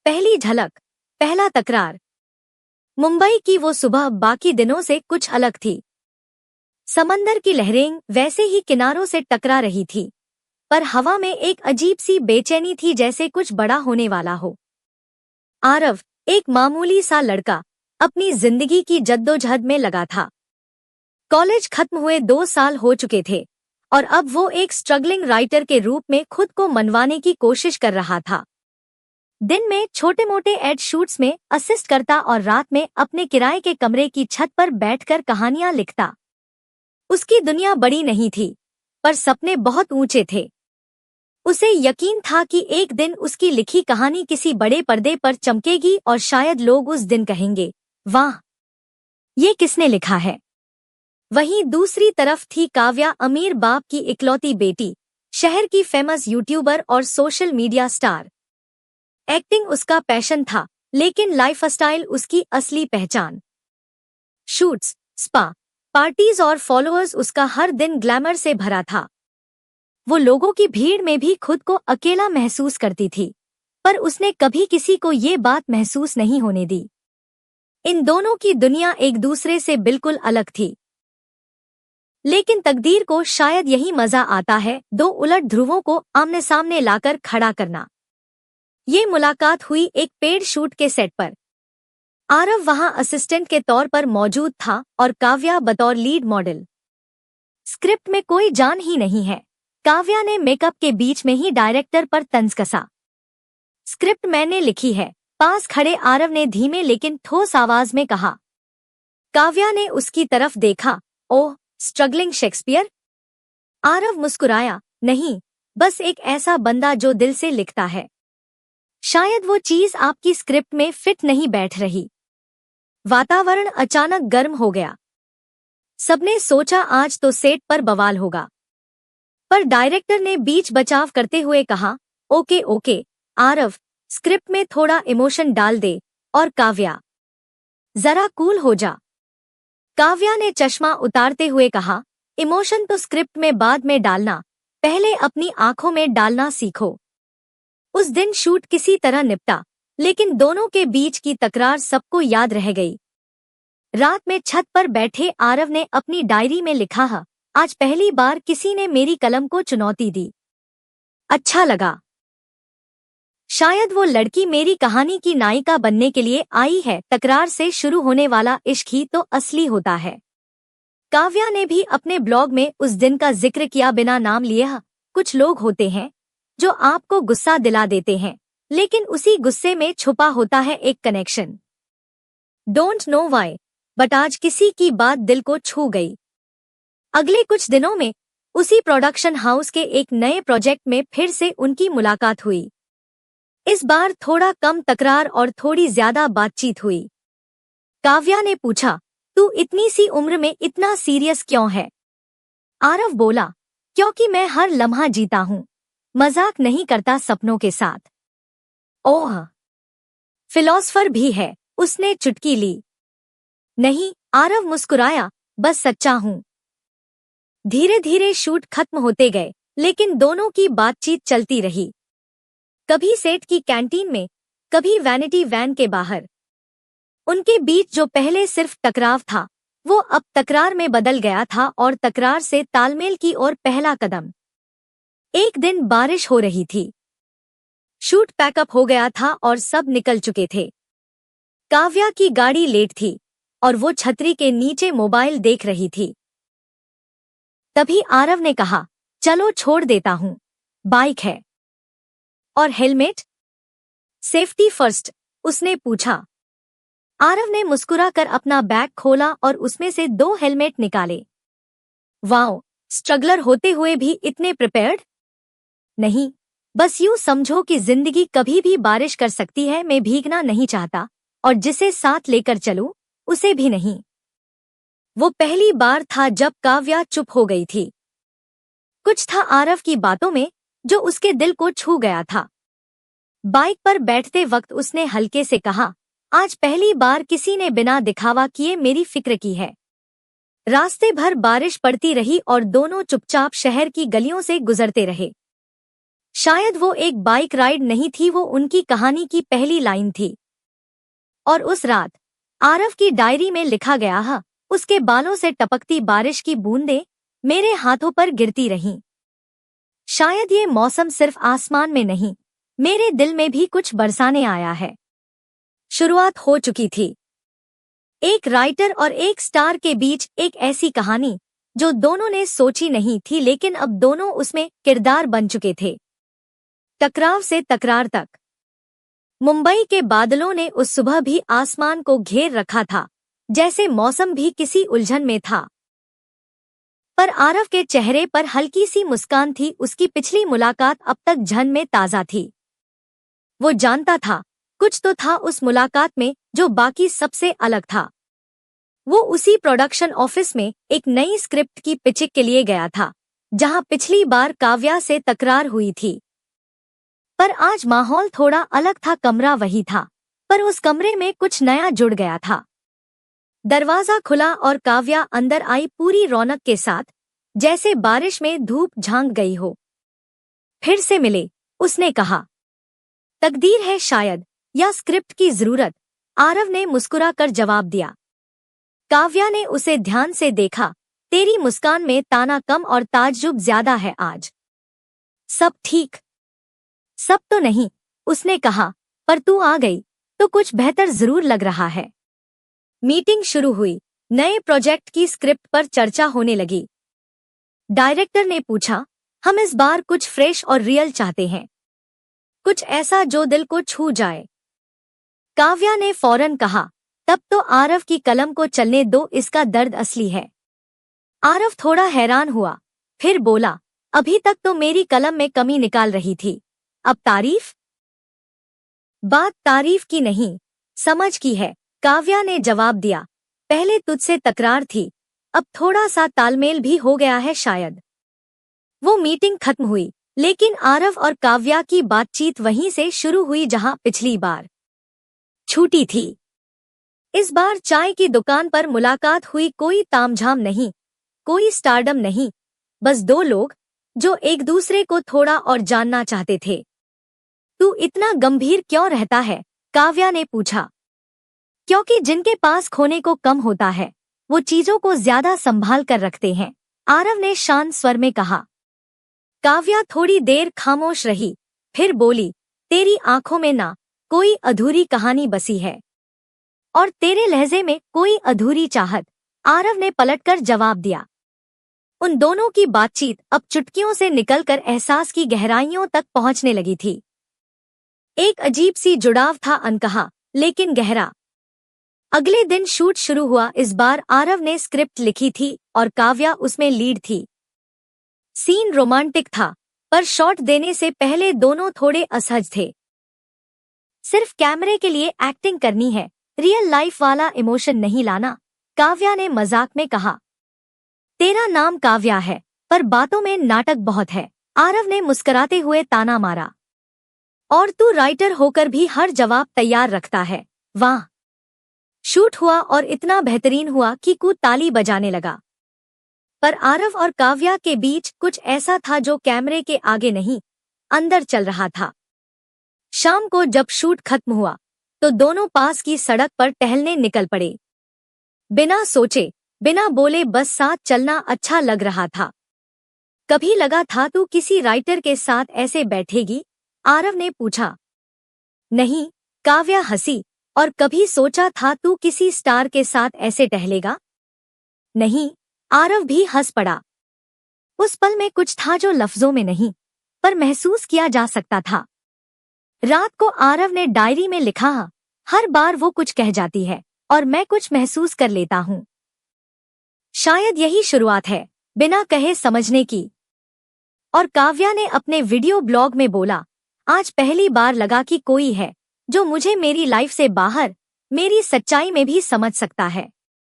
पहली झलक, पहला तकरार। मुंबई की वो सुबह बाकी दिनों से कुछ अलग थी। समंदर की लहरें वैसे ही किनारों से टकरा रही थी, पर हवा में एक अजीब सी बेचैनी थी, जैसे कुछ बड़ा होने वाला हो। आरव, एक मामूली सा लड़का, अपनी जिंदगी की जद्दोजहद में लगा था। कॉलेज खत्म हुए 2 साल हो चुके थे और अब वो एक स्ट्रगलिंग राइटर के रूप में खुद को मनवाने की कोशिश कर रहा था। दिन में छोटे मोटे एड शूट्स में असिस्ट करता और रात में अपने किराए के कमरे की छत पर बैठकर कहानियां लिखता। उसकी दुनिया बड़ी नहीं थी, पर सपने बहुत ऊंचे थे। उसे यकीन था कि एक दिन उसकी लिखी कहानी किसी बड़े पर्दे पर चमकेगी और शायद लोग उस दिन कहेंगे, वाह, ये किसने लिखा है। वहीं दूसरी तरफ थी काव्या, अमीर बाप की इकलौती बेटी, शहर की फेमस यूट्यूबर और सोशल मीडिया स्टार। एक्टिंग उसका पैशन था, लेकिन लाइफस्टाइल उसकी असली पहचान। शूट्स, स्पा, पार्टीज और फॉलोअर्स, उसका हर दिन ग्लैमर से भरा था। वो लोगों की भीड़ में भी खुद को अकेला महसूस करती थी, पर उसने कभी किसी को ये बात महसूस नहीं होने दी। इन दोनों की दुनिया एक दूसरे से बिल्कुल अलग थी। लेकिन तकदीर को शायद यही मजा आता है, दो उलट ध्रुवों को आमने सामने लाकर खड़ा करना। ये मुलाकात हुई एक पेड शूट के सेट पर। आरव वहां असिस्टेंट के तौर पर मौजूद था और काव्या बतौर लीड मॉडल। स्क्रिप्ट में कोई जान ही नहीं है। काव्या ने मेकअप के बीच में ही डायरेक्टर पर तंज कसा। स्क्रिप्ट मैंने लिखी है, पास खड़े आरव ने धीमे लेकिन ठोस आवाज में कहा। काव्या ने उसकी तरफ देखा। ओह, स्ट्रगलिंग शेक्सपियर? आरव मुस्कुराया, नहीं, बस एक ऐसा बंदा जो दिल से लिखता है। शायद वो चीज आपकी स्क्रिप्ट में फिट नहीं बैठ रही। वातावरण अचानक गर्म हो गया। सबने सोचा आज तो सेट पर बवाल होगा, पर डायरेक्टर ने बीच बचाव करते हुए कहा, ओके ओके आरव, स्क्रिप्ट में थोड़ा इमोशन डाल दे। और काव्या, जरा कूल हो जा। काव्या ने चश्मा उतारते हुए कहा, इमोशन तो स्क्रिप्ट में बाद में डालना, पहले अपनी आंखों में डालना सीखो। उस दिन शूट किसी तरह निपटा, लेकिन दोनों के बीच की तकरार सबको याद रह गई। रात में छत पर बैठे आरव ने अपनी डायरी में लिखा है, आज पहली बार किसी ने मेरी कलम को चुनौती दी। अच्छा लगा। शायद वो लड़की मेरी कहानी की नायिका बनने के लिए आई है। तकरार से शुरू होने वाला इश्क ही तो असली होता है। काव्या ने भी अपने ब्लॉग में उस दिन का जिक्र किया बिना नाम लिए। कुछ लोग होते हैं जो आपको गुस्सा दिला देते हैं, लेकिन उसी गुस्से में छुपा होता है एक connection. Don't know why, but आज किसी की बात दिल को छू गई। अगले कुछ दिनों में उसी प्रोडक्शन हाउस के एक नए प्रोजेक्ट में फिर से उनकी मुलाकात हुई। इस बार थोड़ा कम तकरार और थोड़ी ज्यादा बातचीत हुई। काव्या ने पूछा, तू इतनी सी उम्र में इतना सीरियस क्यों है? आरव बोला, क्योंकि मैं हर लम्हा जीता हूँ, मजाक नहीं करता सपनों के साथ। ओह, फिलोसफर भी है, उसने चुटकी ली। नहीं, आरव मुस्कुराया, बस सच्चा हूँ। धीरे धीरे शूट खत्म होते गए, लेकिन दोनों की बातचीत चलती रही। कभी सेट की कैंटीन में, कभी वैनिटी वैन के बाहर। उनके बीच जो पहले सिर्फ टकराव था, वो अब तकरार में बदल गया था और तकरार से तालमेल की ओर पहला कदम। एक दिन बारिश हो रही थी। शूट पैकअप हो गया था और सब निकल चुके थे। काव्या की गाड़ी लेट थी और वो छतरी के नीचे मोबाइल देख रही थी। तभी आरव ने कहा, चलो छोड़ देता हूँ, बाइक है। और हेलमेट? सेफ्टी फर्स्ट, उसने पूछा। आरव ने मुस्कुराकर अपना बैग खोला और उसमें से 2 हेलमेट निकाले। वाओ, स्ट्रगलर होते हुए भी इतने प्रिपेयर्ड? नहीं, बस यूं समझो कि जिंदगी कभी भी बारिश कर सकती है। मैं भीगना नहीं चाहता और जिसे साथ लेकर चलूं, उसे भी नहीं। वो पहली बार था जब काव्या चुप हो गई थी। कुछ था आरव की बातों में जो उसके दिल को छू गया था। बाइक पर बैठते वक्त उसने हल्के से कहा, आज पहली बार किसी ने बिना दिखावा किए मेरी फिक्र की है। रास्ते भर बारिश पड़ती रही और दोनों चुपचाप शहर की गलियों से गुजरते रहे। शायद वो एक बाइक राइड नहीं थी, वो उनकी कहानी की पहली लाइन थी। और उस रात आरव की डायरी में लिखा गया है, उसके बालों से टपकती बारिश की बूंदें मेरे हाथों पर गिरती रहीं। शायद ये मौसम सिर्फ आसमान में नहीं, मेरे दिल में भी कुछ बरसाने आया है। शुरुआत हो चुकी थी। एक राइटर और एक स्टार के बीच एक ऐसी कहानी जो दोनों ने सोची नहीं थी, लेकिन अब दोनों उसमें किरदार बन चुके थे। टकराव से तकरार तक। मुंबई के बादलों ने उस सुबह भी आसमान को घेर रखा था, जैसे मौसम भी किसी उलझन में था। पर आरव के चेहरे पर हल्की सी मुस्कान थी, उसकी पिछली मुलाकात अब तक जहन में ताजा थी। वो जानता था कुछ तो था उस मुलाकात में जो बाकी सबसे अलग था। वो उसी प्रोडक्शन ऑफिस में एक नई स्क्रिप्ट की पिचिंग के लिए गया था, जहां पिछली बार काव्या से तकरार हुई थी। पर आज माहौल थोड़ा अलग था। कमरा वही था, पर उस कमरे में कुछ नया जुड़ गया था। दरवाजा खुला और काव्या अंदर आई, पूरी रौनक के साथ, जैसे बारिश में धूप झांक गई हो। फिर से मिले, उसने कहा। तकदीर है शायद, या स्क्रिप्ट की जरूरत, आरव ने मुस्कुराकर जवाब दिया। काव्या ने उसे ध्यान से देखा। तेरी मुस्कान में ताना कम और ताज्जुब ज्यादा है आज। सब ठीक? सब तो नहीं, उसने कहा, पर तू आ गई तो कुछ बेहतर जरूर लग रहा है। मीटिंग शुरू हुई। नए प्रोजेक्ट की स्क्रिप्ट पर चर्चा होने लगी। डायरेक्टर ने पूछा, हम इस बार कुछ फ्रेश और रियल चाहते हैं, कुछ ऐसा जो दिल को छू जाए। काव्या ने फौरन कहा, तब तो आरव की कलम को चलने दो, इसका दर्द असली है। आरव थोड़ा हैरान हुआ, फिर बोला, अभी तक तो मेरी कलम में कमी निकाल रही थी, अब तारीफ? बात तारीफ की नहीं, समझ की है, काव्या ने जवाब दिया। पहले तुझसे तकरार थी, अब थोड़ा सा तालमेल भी हो गया है शायद। वो मीटिंग खत्म हुई, लेकिन आरव और काव्या की बातचीत वहीं से शुरू हुई जहां पिछली बार छूटी थी। इस बार चाय की दुकान पर मुलाकात हुई। कोई तामझाम नहीं, कोई स्टारडम नहीं, बस दो लोग जो एक दूसरे को थोड़ा और जानना चाहते थे। तू इतना गंभीर क्यों रहता है? काव्या ने पूछा। क्योंकि जिनके पास खोने को कम होता है, वो चीजों को ज्यादा संभाल कर रखते हैं, आरव ने शांत स्वर में कहा। काव्या थोड़ी देर खामोश रही, फिर बोली, तेरी आंखों में ना कोई अधूरी कहानी बसी है, और तेरे लहजे में कोई अधूरी चाहत, आरव ने पलटकर जवाब दिया। उन दोनों की बातचीत अब चुटकियों से निकलकर एहसास की गहराइयों तक पहुंचने लगी थी। एक अजीब सी जुड़ाव था, अनकहा लेकिन गहरा। अगले दिन शूट शुरू हुआ। इस बार आरव ने स्क्रिप्ट लिखी थी और काव्या उसमें लीड थी। सीन रोमांटिक था, पर शॉट देने से पहले दोनों थोड़े असहज थे। सिर्फ कैमरे के लिए एक्टिंग करनी है, रियल लाइफ वाला इमोशन नहीं लाना, काव्या ने मजाक में कहा। तेरा नाम काव्या है, पर बातों में नाटक बहुत है, आरव ने मुस्कुराते हुए ताना मारा। और तू राइटर होकर भी हर जवाब तैयार रखता है, वाह। शूट हुआ और इतना बेहतरीन हुआ कि कू ताली बजाने लगा। पर आरव और काव्या के बीच कुछ ऐसा था जो कैमरे के आगे नहीं, अंदर चल रहा था। शाम को जब शूट खत्म हुआ तो दोनों पास की सड़क पर टहलने निकल पड़े। बिना सोचे, बिना बोले, बस साथ चलना अच्छा लग रहा था। कभी लगा था तू किसी राइटर के साथ ऐसे बैठेगी? आरव ने पूछा। नहीं, काव्या हंसी। और कभी सोचा था तू किसी स्टार के साथ ऐसे टहलेगा? नहीं, आरव भी हंस पड़ा। उस पल में कुछ था जो लफ्जों में नहीं, पर महसूस किया जा सकता था। रात को आरव ने डायरी में लिखा, हर बार वो कुछ कह जाती है और मैं कुछ महसूस कर लेता हूँ। शायद यही शुरुआत है बिना कहे समझने की। और काव्या ने अपने वीडियो ब्लॉग में बोला, आज पहली बार लगा कि कोई है जो मुझे मेरी लाइफ से बाहर, मेरी सच्चाई में भी समझ सकता है।